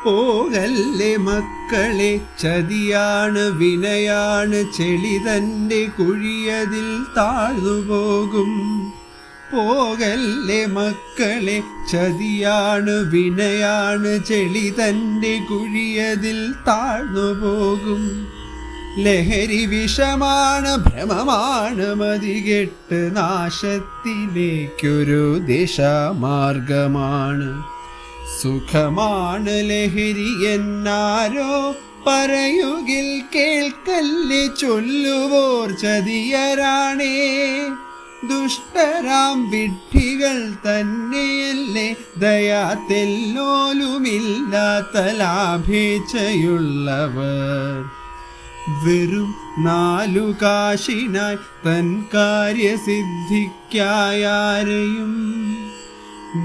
പോകല്ലേ മക്കളെ, ചതിയാണ് വിനയാണ്, ചെളി തൻ്റെ കുഴിയതിൽ താഴ്ന്നുപോകും. പോകല്ലേ മക്കളെ, ചതിയാണ് വിനയാണ്, ചെളി തൻ്റെ കുഴിയതിൽ താഴ്ന്നുപോകും. ലഹരി വിഷമാണ്, ഭ്രമമാണ്, മതികെട്ട് നാശത്തിലേക്കൊരു ദിശാമാർഗമാണ്. സുഖമാണ് ലഹരി എന്നാരോ പറയുകിൽ കേൾക്കല്ലേ, ചൊല്ലുവോർ ചതിയരാണേ. ദുഷ്ടരാം വിഡ്ഢികൾ തന്നെയല്ലേ, ദയാതെല്ലോലുമില്ലാത്ത ലാഭേച്ഛയുള്ളവർ. വെറും 4 കാശിനായി തൻ കാര്യസിദ്ധിക്കായാരെയും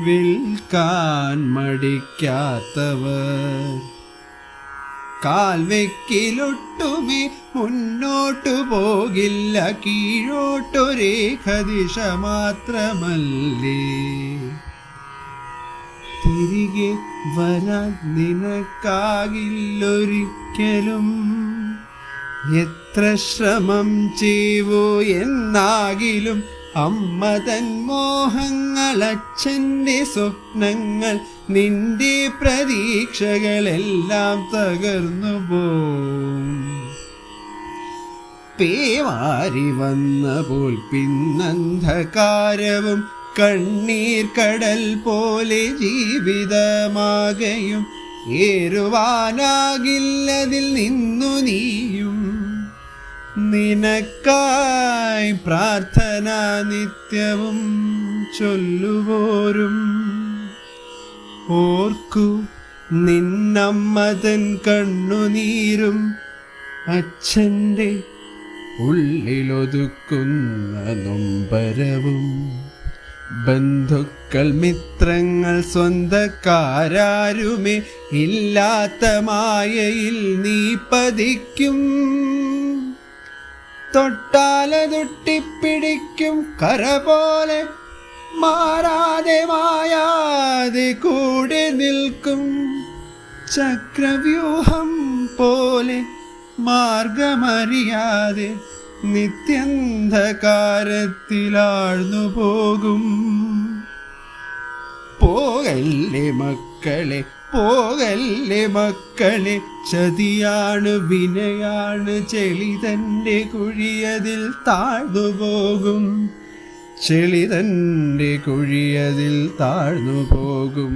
വിൽക്കാൻ മടിക്കാത്തവർ. കാൽവെക്കിലൊട്ടുമേ മുന്നോട്ടു പോകില്ല, കീഴോട്ടൊരേഖ ദിശ മാത്രമല്ലേ. തിരികെ വരാൻ നിനക്കാകില്ലൊരിക്കലും, എത്ര ശ്രമം ചെയ്വോ എന്നാകിലും. അമ്മ തൻ മോഹങ്ങൾ, അച്ഛൻ്റെ സ്വപ്നങ്ങൾ, നിന്റെ പ്രതീക്ഷകളെല്ലാം തകർന്നു പോം. പേമാരി വന്ന പോൽ പിന്നന്ധകാരവും, കണ്ണീർ കടൽ പോലെ ജീവിതമാകയും. ഏറുവാനാകില്ലതിൽ നിന്നു നീയും. നിനക്കായി പ്രാർത്ഥന നിത്യവും ചൊല്ലുവോരും. ഓർക്കൂ നിന്നമ്മതൻ കണ്ണുനീരും, അച്ഛൻ്റെ ഉള്ളിലൊതുക്കുന്ന നൊമ്പരവും. ബന്ധുക്കൾ മിത്രങ്ങൾ സ്വന്തക്കാരാരുമേ ഇല്ലാത്ത മായയിൽ നീ പതിക്കും. തൊട്ടാലെ തൊട്ടിപ്പിടിക്കും കര പോലെ, മാറാതെ മായാതെ കൂടെ നിൽക്കും. ചക്രവ്യൂഹം പോലെ മാർഗമറിയാതെ നിത്യന്ധകാരത്തിലാഴ്ന്നു പോകും. പോകല്ലേ മക്കളെ, പോകല്ലേ മക്കളെ, ചതിയാണ് വിനയാണ്, ചെളി തൻ്റെ കുഴിയതിൽ താഴ്ന്നുപോകും. ചെളി തൻ്റെ കുഴിയതിൽ താഴ്ന്നുപോകും.